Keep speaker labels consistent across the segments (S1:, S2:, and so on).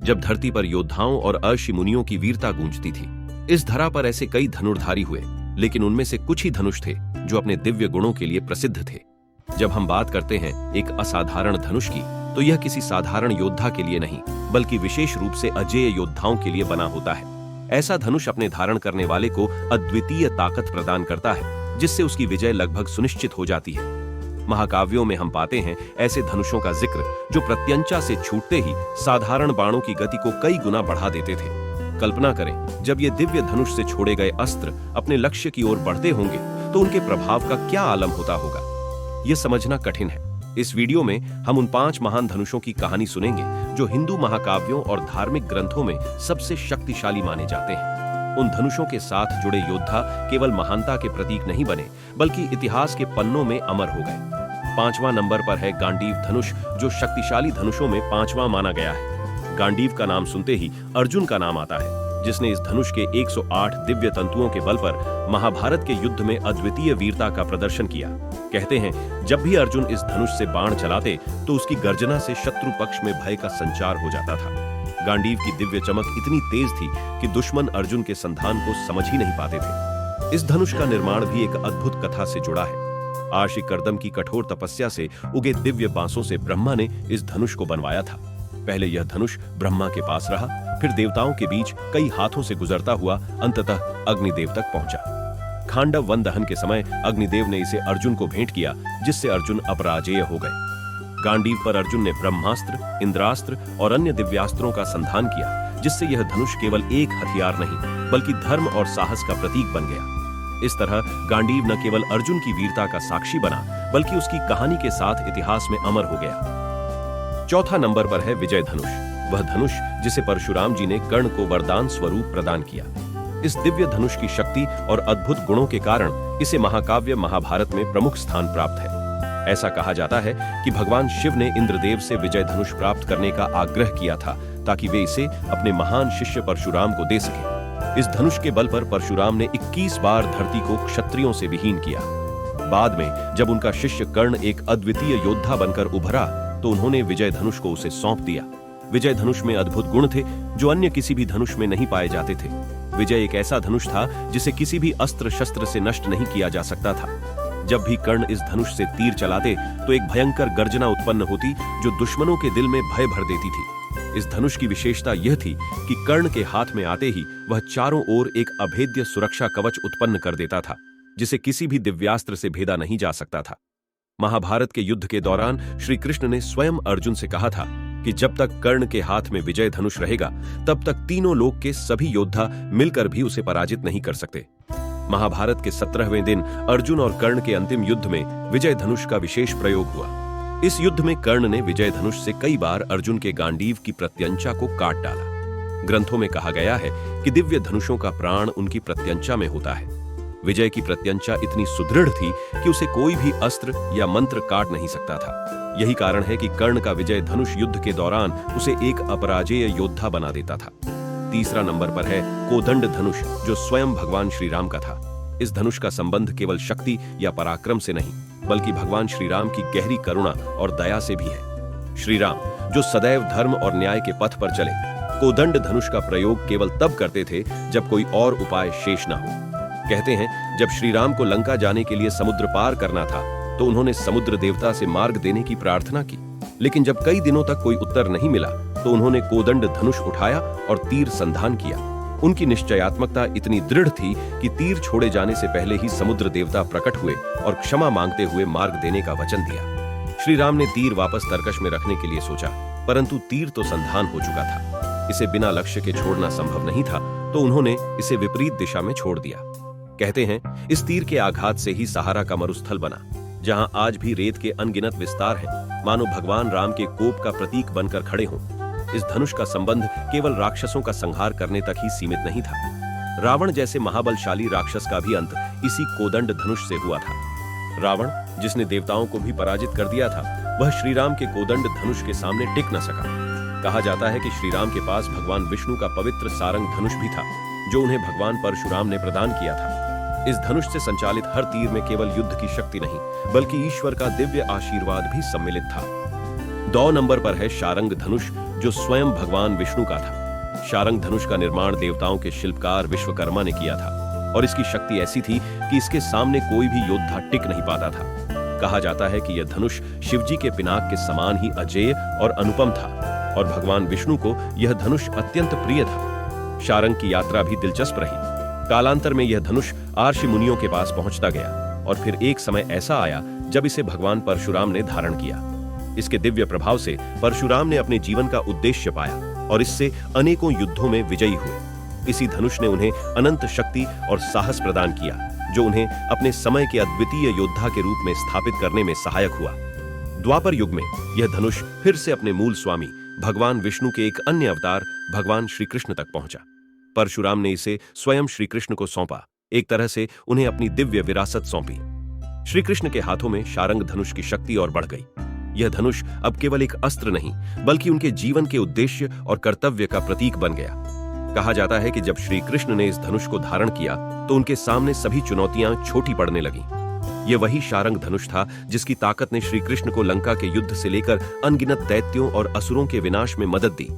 S1: जब धरती पर योद्धाओं और अर्षि मुनियों की वीरता गूंजती थी। इस धरा पर ऐसे कई धनुर्धारी हुए, लेकिन उनमें से कुछ ही धनुष थे जो अपने दिव्य गुणों के लिए प्रसिद्ध थे। जब हम बात करते हैं एक असाधारण धनुष की, तो यह किसी साधारण योद्धा के लिए नहीं, बल्कि विशेष रूप से अजेय योद्धाओं के लिए बना होता है। ऐसा धनुष अपने धारण करने वाले को अद्वितीय ताकत प्रदान करता है, जिससे उसकी विजय लगभग सुनिश्चित हो जाती है। महाकाव्यों में हम पाते हैं ऐसे धनुषों का जिक्र जो प्रत्यंचा से छूटते ही साधारण बाणों की गति को कई गुना बढ़ा देते थे। कल्पना करें, जब ये दिव्य धनुष से छोड़े गए अस्त्र अपने लक्ष्य की ओर बढ़ते होंगे तो उनके प्रभाव का क्या आलम होता होगा, यह समझना कठिन है। इस वीडियो में हम उन 5 महान धनुषों की कहानी सुनेंगे जो हिंदू महाकाव्यों और धार्मिक ग्रंथों में सबसे शक्तिशाली माने जाते हैं। उन धनुषों के साथ जुड़े योद्धा केवल महानता के प्रतीक नहीं बने, बल्कि इतिहास के पन्नों में अमर हो गए। 5वां नंबर पर है गांडीव धनुष, जो शक्तिशाली धनुषों में 5वां माना गया है। गांडीव का नाम सुनते ही अर्जुन का नाम आता है, जिसने इस धनुष के 108 दिव्य तंतुओं के बल पर महाभारत के युद्ध में अद्वितीय वीरता का प्रदर्शन किया। कहते हैं, जब भी अर्जुन इस धनुष से बाण चलाते तो उसकी गर्जना से शत्रु पक्ष में भय का संचार हो जाता था। गांडीव की दिव्य चमक इतनी तेज थी कि दुश्मन अर्जुन के संधान को समझ ही नहीं पाते थे। इस धनुष का निर्माण भी एक अद्भुत कथा से जुड़ा है। आशी कर्दम की कठोर तपस्या से उगे दिव्य बांसों से ब्रह्मा ने इस धनुष को बनवाया था। पहले यह धनुष ब्रह्मा के पास रहा, फिर देवताओं के बीच कई हाथों से गुजरता हुआ अंततः अग्निदेव तक पहुंचा। खांडव वन दहन के समय अग्निदेव ने इसे अर्जुन को भेंट किया, जिससे अर्जुन अपराजेय हो गए। गांडीव पर अर्जुन ने ब्रह्मास्त्र, इंद्रास्त्र और अन्य दिव्यास्त्रों का संधान किया, जिससे यह धनुष केवल एक हथियार नहीं, बल्कि धर्म और साहस का प्रतीक बन गया। इस तरह गांडीव न केवल अर्जुन की वीरता का साक्षी बना, बल्कि उसकी कहानी के साथ इतिहास में अमर हो गया। चौथा नंबर पर है विजय धनुष, वह धनुष जिसे परशुराम जी ने कर्ण को वरदान स्वरूप प्रदान किया। इस दिव्य धनुष की शक्ति और अद्भुत गुणों के कारण इसे महाकाव्य महाभारत में प्रमुख स्थान प्राप्त है। ऐसा कहा जाता है कि भगवान शिव ने इंद्रदेव से विजय धनुष प्राप्त करने का आग्रह किया था, ताकि वे इसे अपने महान शिष्य परशुराम को दे सके। इस धनुष के बल पर परशुराम ने 21 बार धरती को क्षत्रियों से विहीन किया। बाद में जब उनका शिष्य कर्ण एक अद्वितीय योद्धा बनकर उभरा, तो उन्होंने विजय धनुष को उसे सौंप दिया। विजय धनुष में अद्भुत गुण थे जो अन्य किसी भी धनुष में नहीं पाए जाते थे। विजय एक ऐसा धनुष था जिसे किसी भी अस्त्र शस्त्र से नष्ट नहीं किया जा सकता था। जब भी कर्ण इस धनुष से तीर चलाते तो एक भयंकर गर्जना उत्पन्न होती जो दुश्मनों के दिल में भय भर देती थी। इस धनुष की विशेषता यह थी कि कर्ण के हाथ में आते ही वह चारों ओर एक अभेद्य सुरक्षा कवच उत्पन्न कर देता था, जिसे किसी भी दिव्यास्त्र से भेदा नहीं जा सकता था। महाभारत के युद्ध के दौरान श्री कृष्ण ने स्वयं अर्जुन से कहा था कि जब तक कर्ण के हाथ में विजय धनुष रहेगा, तब तक तीनों लोक के सभी योद्धा मिलकर भी उसे पराजित नहीं कर सकते। महाभारत के 17वें दिन अर्जुन और कर्ण के अंतिम युद्ध में विजय धनुष का विशेष प्रयोग हुआ। इस युद्ध में कर्ण ने विजय धनुष से कई बार अर्जुन के गांडीव की प्रत्यंचा को काट डाला। ग्रंथों में कहा गया है कि दिव्य धनुषों का प्राण उनकी प्रत्यंचा में होता है। विजय की प्रत्यंचा इतनी सुदृढ़ थी कि उसे कोई भी अस्त्र या मंत्र काट नहीं सकता था। यही कारण है कि कर्ण का विजय धनुष युद्ध के दौरान उसे एक अपराजेय योद्धा बना देता था। तीसरा नंबर पर है कोदंड धनुष, जो स्वयं भगवान श्री राम का था। इस धनुष का संबंध केवल शक्ति या पराक्रम से नहीं, बल्कि भगवान श्री राम की गहरी करुणा और दया से भी है। श्री राम, जो सदैव धर्म और न्याय के पथ पर चले, कोदंड धनुष का प्रयोग केवल तब करते थे जब कोई और उपाय शेष ना हो। कहते हैं, जब श्री राम को लंका जाने के लिए समुद्र पार करना था, तो उन्होंने समुद्र देवता से मार्ग देने की प्रार्थना की। लेकिन जब कई दिनों तक कोई उत्तर नहीं मिला, तो उन्होंने कोदंड धनुष उठाया और तीर संधान किया। उनकी निश्चयात्मकता इतनी दृढ़ थी कि तीर छोड़े जाने से पहले ही समुद्र देवता प्रकट हुए और क्षमा मांगते हुए मार्ग देने का वचन दिया। श्री राम ने तीर वापस तरकश में रखने के लिए सोचा, परंतु तीर तो संधान हो चुका था। इसे बिना लक्ष्य के छोड़ना संभव नहीं था, तो उन्होंने इसे विपरीत दिशा में छोड़ दिया। कहते हैं, इस तीर के आघात से ही सहारा का मरुस्थल बना, जहां आज भी रेत के अनगिनत विस्तार हैं, मानो भगवान राम के कोप का प्रतीक बनकर खड़े हों। इस धनुष का संबंध केवल राक्षसों का संहार करने तक ही सीमित नहीं था। रावण जैसे महाबलशाली राक्षस का भी अंत इसी कोदंड धनुष से हुआ था। रावण, जिसने देवताओं को भी पराजित कर दिया था, वह श्रीराम के कोदंड धनुष के सामने टिक न सका। कहा जाता है कि श्रीराम के पास भगवान विष्णु का पवित्र सारंग धनुष भी था, जो उन्हें भगवान परशुराम ने प्रदान किया था। इस धनुष से संचालित हर तीर में केवल युद्ध की शक्ति नहीं, बल्कि ईश्वर का दिव्य आशीर्वाद भी सम्मिलित था। 2 नंबर पर है शारंग धनुष, जो स्वयं भगवान विष्णु का था। शारंग धनुष का निर्माण देवताओं के शिल्पकार विश्वकर्मा ने किया था और इसकी शक्ति ऐसी थी कि इसके सामने कोई भी योद्धा टिक नहीं पाता था। कहा जाता है कि यह धनुष शिवजी के पिनाक के समान ही अजेय और अनुपम था और भगवान विष्णु को यह धनुष अत्यंत प्रिय था। शारंग की यात्रा भी दिलचस्प रही। कालांतर में यह धनुष आर्षि मुनियों के पास पहुंचता गया और फिर एक समय ऐसा आया जब इसे भगवान परशुराम ने धारण किया। इसके दिव्य प्रभाव से परशुराम ने अपने जीवन का उद्देश्य पाया और इससे अनेकों युद्धों में विजयी हुए। इसी धनुष ने उन्हें अनंत शक्ति और साहस प्रदान किया, जो उन्हें अपने समय के अद्वितीय योद्धा के रूप में स्थापित करने में सहायक हुआ। द्वापर युग में यह धनुष फिर से अपने मूल स्वामी भगवान विष्णु के एक अन्य अवतार भगवान श्री कृष्ण तक पहुंचा। परशुराम ने इसे स्वयं श्री कृष्ण को सौंपा, एक तरह से उन्हें अपनी दिव्य विरासत सौंपी। श्री कृष्ण के हाथों में शारंग धनुष की शक्ति और बढ़ गई। यह धनुष अब केवल एक अस्त्र नहीं, बल्कि उनके जीवन के उद्देश्य और कर्तव्य का प्रतीक बन गया। कहा जाता है कि जब श्री कृष्ण ने इस धनुष को धारण किया तो उनके सामने सभी चुनौतियां छोटी पड़ने लगीं। यह वही शारंग धनुष था जिसकी ताकत ने श्री कृष्ण को लंका के युद्ध से लेकर अनगिनत दैत्यों और असुरों के विनाश में मदद दी।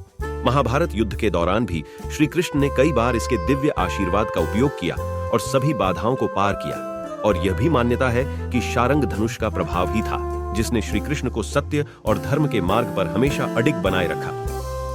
S1: महाभारत युद्ध के दौरान भी श्री कृष्ण ने कई बार इसके दिव्य आशीर्वाद का उपयोग किया और सभी बाधाओं को पार किया। और यह भी मान्यता है कि शारंग धनुष का प्रभाव ही था जिसने श्री कृष्ण को सत्य और धर्म के मार्ग पर हमेशा अडिग बनाए रखा।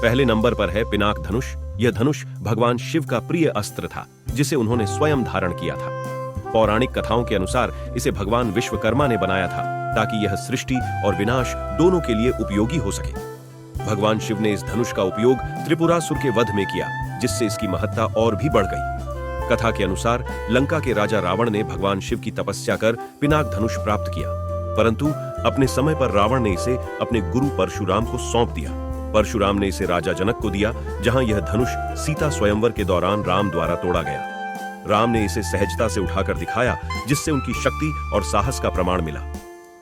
S1: पहले नंबर पर है पिनाक धनुष। यह धनुष भगवान शिव का प्रिय अस्त्र था, जिसे उन्होंने स्वयं धारण किया था। पौराणिक कथाओं के अनुसार इसे भगवान विश्वकर्मा ने बनाया था ताकि यह सृष्टि और विनाश दोनों के लिए उपयोगी हो सके। भगवान शिव ने इस धनुष का उपयोग त्रिपुरासुर के वध में किया, जिससे इसकी महत्ता और भी बढ़ गई। कथा के अनुसार लंका के राजा रावण ने भगवान शिव की तपस्या कर पिनाक धनुष प्राप्त किया, परंतु अपने समय पर रावण ने इसे अपने गुरु परशुराम को सौंप दिया। परशुराम ने इसे राजा जनक को दिया, जहां यह धनुष सीता स्वयंवर के दौरान राम द्वारा तोड़ा गया। राम ने इसे सहजता से उठाकर दिखाया, जिससे उनकी शक्ति और साहस का प्रमाण मिला।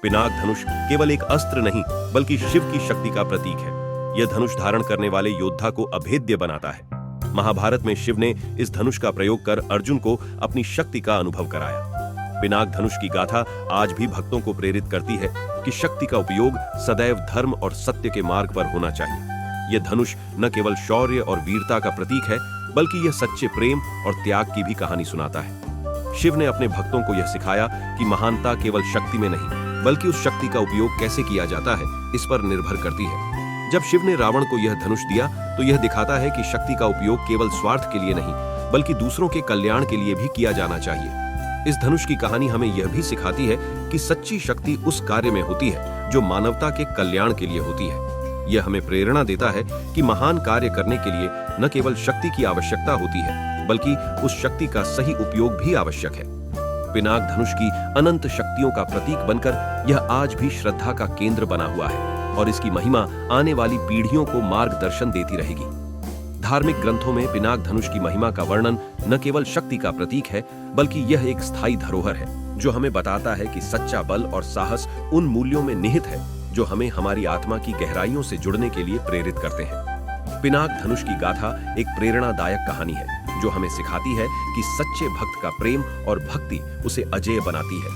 S1: पिनाक धनुष केवल एक अस्त्र नहीं, बल्कि शिव की शक्ति का प्रतीक है। यह धनुष धारण करने वाले योद्धा को अभेद्य बनाता है। महाभारत में शिव ने इस धनुष का प्रयोग कर अर्जुन को अपनी शक्ति का अनुभव कराया। पिनाक धनुष की गाथा आज भी भक्तों को प्रेरित करती है कि शक्ति का उपयोग सदैव धर्म और सत्य के मार्ग पर होना चाहिए। यह धनुष न केवल शौर्य और वीरता का प्रतीक है, बल्कि यह सच्चे प्रेम और त्याग की भी कहानी सुनाता है। शिव ने अपने भक्तों को यह सिखाया कि महानता केवल शक्ति में नहीं, बल्कि उस शक्ति का उपयोग कैसे किया जाता है, इस पर निर्भर करती है। जब शिव ने रावण को यह धनुष दिया तो यह दिखाता है कि शक्ति का उपयोग केवल स्वार्थ के लिए नहीं, बल्कि दूसरों के कल्याण के लिए भी किया जाना चाहिए। इस धनुष की कहानी हमें यह भी सिखाती है कि सच्ची शक्ति उस कार्य में होती है जो मानवता के कल्याण के लिए होती है। यह हमें प्रेरणा देता है कि महान कार्य करने के लिए न केवल शक्ति की आवश्यकता होती है, बल्कि उस शक्ति का सही उपयोग भी आवश्यक है। पिनाक धनुष की अनंत शक्तियों का प्रतीक बनकर यह आज भी श्रद्धा का केंद्र बना हुआ है और इसकी महिमा आने वाली पीढ़ियों को मार्गदर्शन देती रहेगी। धार्मिक ग्रंथों में पिनाक धनुष की महिमा का वर्णन न केवल शक्ति का प्रतीक है, बल्कि यह एक स्थायी धरोहर है जो हमें बताता है कि सच्चा बल और साहस उन मूल्यों में निहित है जो हमें हमारी आत्मा की गहराइयों से जुड़ने के लिए प्रेरित करते हैं। पिनाक धनुष की गाथा एक प्रेरणादायक कहानी है जो हमें सिखाती है कि सच्चे भक्त का प्रेम और भक्ति उसे अजेय बनाती है।